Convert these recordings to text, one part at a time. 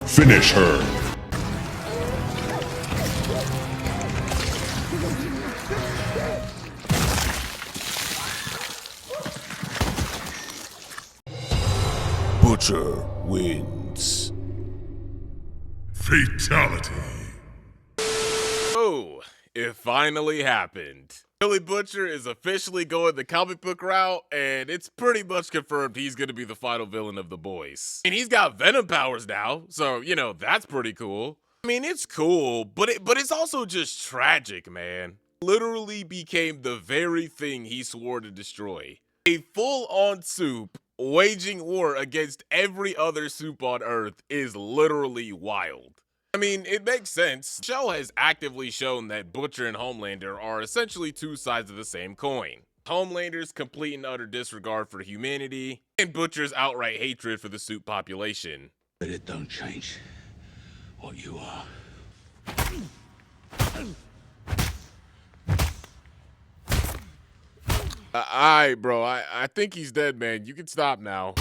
Finish her. Butcher wins. Fatality. Oh, it finally happened. Billy Butcher is officially going the comic book route, and it's pretty much confirmed he's going to be the final villain of The Boys. And he's got Venom powers now, so, that's pretty cool. I mean, it's cool, but it's also just tragic, man. Literally became the very thing he swore to destroy. A full-on soup waging war against every other soup on Earth is literally wild. I mean, it makes sense. The show has actively shown that Butcher and Homelander are essentially two sides of the same coin. Homelander's complete and utter disregard for humanity, and Butcher's outright hatred for the soup population. But it don't change what you are. Alright, bro, I think he's dead, man. You can stop now.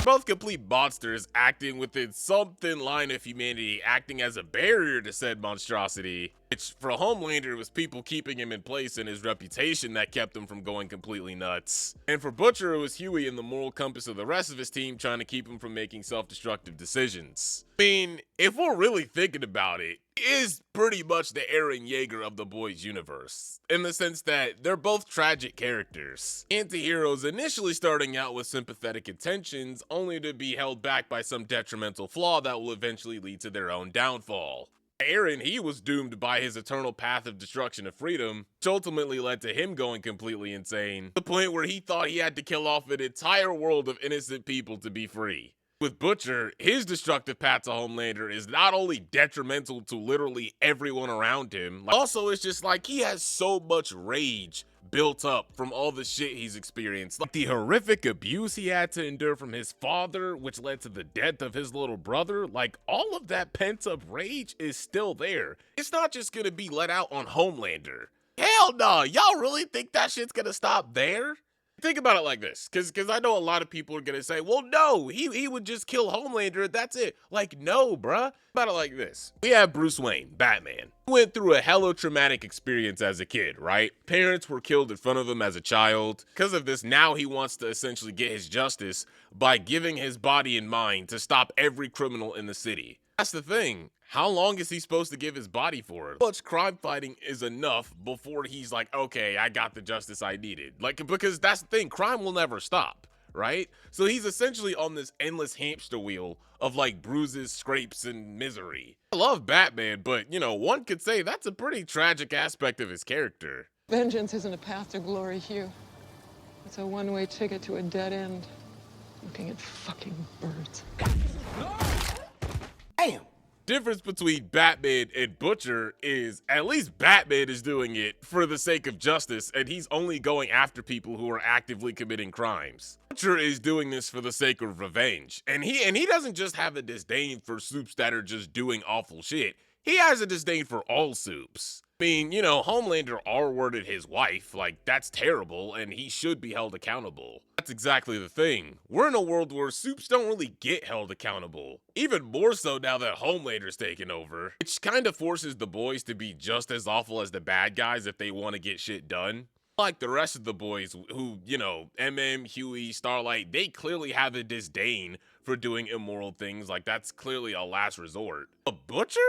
Both complete monsters acting within some thin line of humanity, acting as a barrier to said monstrosity. Which, for Homelander, was people keeping him in place and his reputation that kept him from going completely nuts. And for Butcher, it was Huey and the moral compass of the rest of his team trying to keep him from making self-destructive decisions. I mean, if we're really thinking about it, he is pretty much the Eren Yeager of the Boys universe, in the sense that they're both tragic characters. Anti-heroes initially starting out with sympathetic intentions, only to be held back by some detrimental flaw that will eventually lead to their own downfall. Eren, he was doomed by his eternal path of destruction of freedom, which ultimately led to him going completely insane, to the point where he thought he had to kill off an entire world of innocent people to be free. With Butcher, his destructive path to Homelander is not only detrimental to literally everyone around him, also it's just like he has so much rage built up from all the shit he's experienced. Like the horrific abuse he had to endure from his father, which led to the death of his little brother. Like, all of that pent-up rage is still there. It's not just gonna be let out on Homelander. Hell no, y'all really think that shit's gonna stop there? Think about it like this, because I know a lot of people are gonna say, well, no, he would just kill Homelander, that's it. Like, no, bruh. Think about it like this. We have Bruce Wayne, Batman. He went through a hella traumatic experience as a kid, right? Parents were killed in front of him as a child. Because of this, now he wants to essentially get his justice by giving his body and mind to stop every criminal in the city. That's the thing. How long is he supposed to give his body for? How much crime fighting is enough before he's like, okay, I got the justice I needed? Like, because that's the thing, crime will never stop, right? So he's essentially on this endless hamster wheel of like bruises, scrapes, and misery. I love Batman, but one could say that's a pretty tragic aspect of his character. Vengeance isn't a path to glory, Hugh. It's a one-way ticket to a dead end. Looking at fucking birds. Damn! Difference between Batman and Butcher is at least Batman is doing it for the sake of justice, and he's only going after people who are actively committing crimes. Butcher is doing this for the sake of revenge, and he doesn't just have a disdain for soups that are just doing awful shit. He has a disdain for all soups. I mean, Homelander R-worded his wife, like, that's terrible, and he should be held accountable. That's exactly the thing. We're in a world where soups don't really get held accountable. Even more so now that Homelander's taken over, which kind of forces the boys to be just as awful as the bad guys if they want to get shit done. Like the rest of the boys who, MM, Huey, Starlight, they clearly have a disdain for doing immoral things. Like, that's clearly a last resort. A Butcher?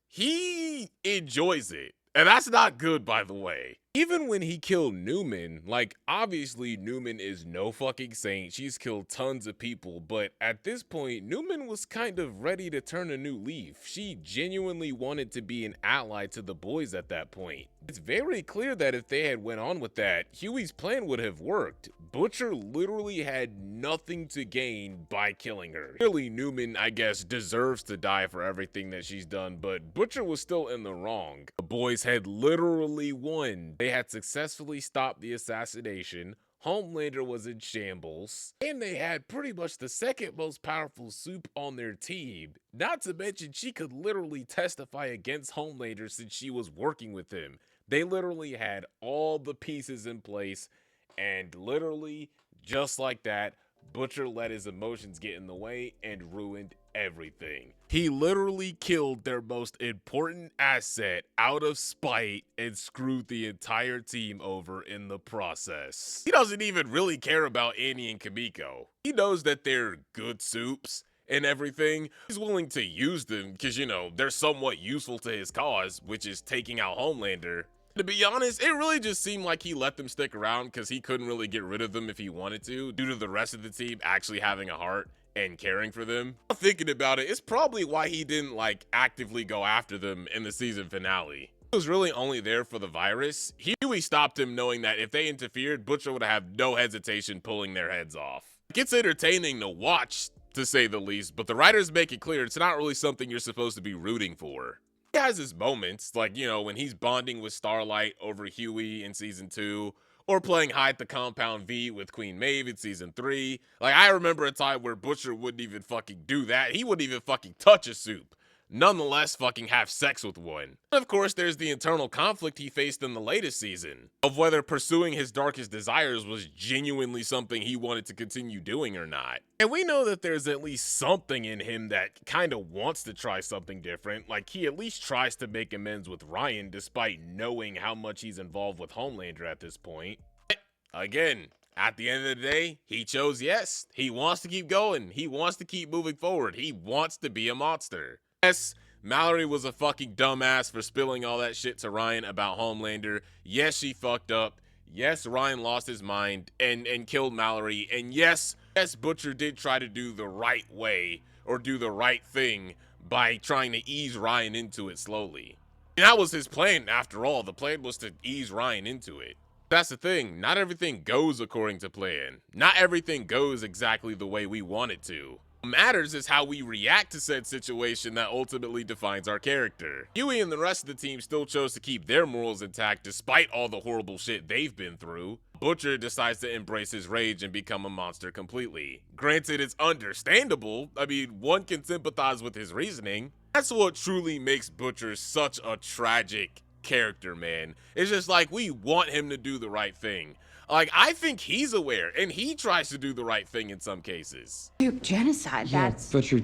He enjoys it. And that's not good, by the way. Even when he killed Newman, like, obviously Newman is no fucking saint. She's killed tons of people, but at this point, Newman was kind of ready to turn a new leaf. She genuinely wanted to be an ally to the boys at that point. It's very clear that if they had went on with that, Huey's plan would have worked. Butcher literally had nothing to gain by killing her. Clearly, Newman, I guess, deserves to die for everything that she's done, but Butcher was still in the wrong. The boys had literally won. They had successfully stopped the assassination. Homelander was in shambles, and they had pretty much the second most powerful soup on their team. Not to mention, she could literally testify against Homelander since she was working with him. They literally had all the pieces in place, and literally, just like that, Butcher let his emotions get in the way and ruined everything. He literally killed their most important asset out of spite and screwed the entire team over in the process. He doesn't even really care about Annie and Kimiko. He knows that they're good soups and everything. He's willing to use them because, you know, they're somewhat useful to his cause, which is taking out Homelander. To be honest, it really just seemed like he let them stick around because he couldn't really get rid of them if he wanted to, due to the rest of the team actually having a heart and caring for them. Thinking about it, it's probably why he didn't like actively go after them in the season finale. He was really only there for the virus. Huey stopped him, knowing that if they interfered, Butcher would have no hesitation pulling their heads off. It's entertaining to watch, to say the least, but the writers make it clear it's not really something you're supposed to be rooting for. He has his moments, like, you know, when he's bonding with Starlight over Huey in season 2, or playing hide the compound V with Queen Maeve in season 3. Like, I remember a time where Butcher wouldn't even fucking do that. He wouldn't even fucking touch a soup. Nonetheless, fucking have sex with one. And of course, there's the internal conflict he faced in the latest season of whether pursuing his darkest desires was genuinely something he wanted to continue doing or not. And we know that there's at least something in him that kind of wants to try something different. Like, he at least tries to make amends with Ryan despite knowing how much he's involved with Homelander at this point. But again, at the end of the day, he chose yes. He wants to keep going. He wants to keep moving forward. He wants to be a monster. Yes, Mallory was a fucking dumbass for spilling all that shit to Ryan about Homelander. Yes, she fucked up. Yes, Ryan lost his mind and killed Mallory. And yes, Butcher did try to do the right way or do the right thing by trying to ease Ryan into it slowly. And that was his plan after all. The plan was to ease Ryan into it. That's the thing. Not everything goes according to plan. Not everything goes exactly the way we want it to. What matters is how we react to said situation that ultimately defines our character. Huey and the rest of the team still chose to keep their morals intact despite all the horrible shit they've been through. Butcher decides to embrace his rage and become a monster completely. Granted, it's understandable. I mean, one can sympathize with his reasoning. That's what truly makes Butcher such a tragic character, man. It's just like, we want him to do the right thing. Like, I think he's aware, and he tries to do the right thing in some cases. Dude, genocide, that's... But you're...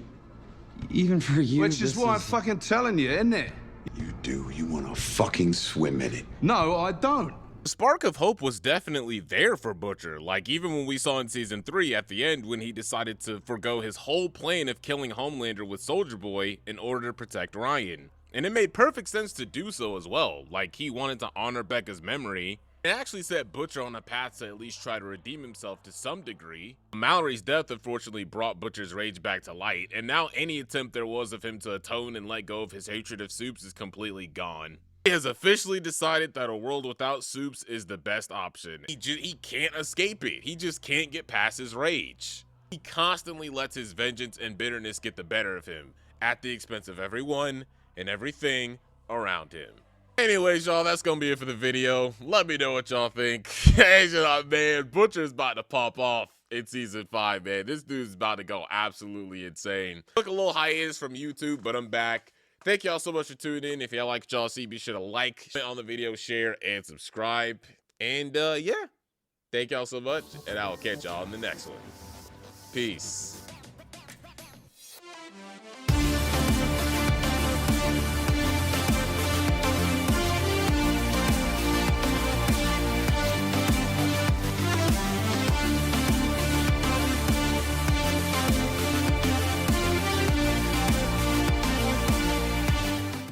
Even for you, Which is what I'm fucking telling you, isn't it? You do. You want to fucking swim in it. No, I don't. The spark of hope was definitely there for Butcher. Like, even when we saw in season 3 at the end when he decided to forgo his whole plan of killing Homelander with Soldier Boy in order to protect Ryan. And it made perfect sense to do so as well. Like, he wanted to honor Becca's memory. It actually set Butcher on a path to at least try to redeem himself to some degree. Mallory's death unfortunately brought Butcher's rage back to light, and now any attempt there was of him to atone and let go of his hatred of Soups is completely gone. He has officially decided that a world without Soups is the best option. He can't escape it. He just can't get past his rage. He constantly lets his vengeance and bitterness get the better of him, at the expense of everyone and everything around him. Anyways, y'all, that's gonna be it for the video. Let me know what y'all think. Hey, man, Butcher's about to pop off in season 5, man. This dude's about to go absolutely insane. Took a little hiatus from YouTube, but I'm back. Thank y'all so much for tuning in. If y'all like what y'all see, be sure to like on the video, share, and subscribe. And yeah, thank y'all so much, and I will catch y'all in the next one. Peace.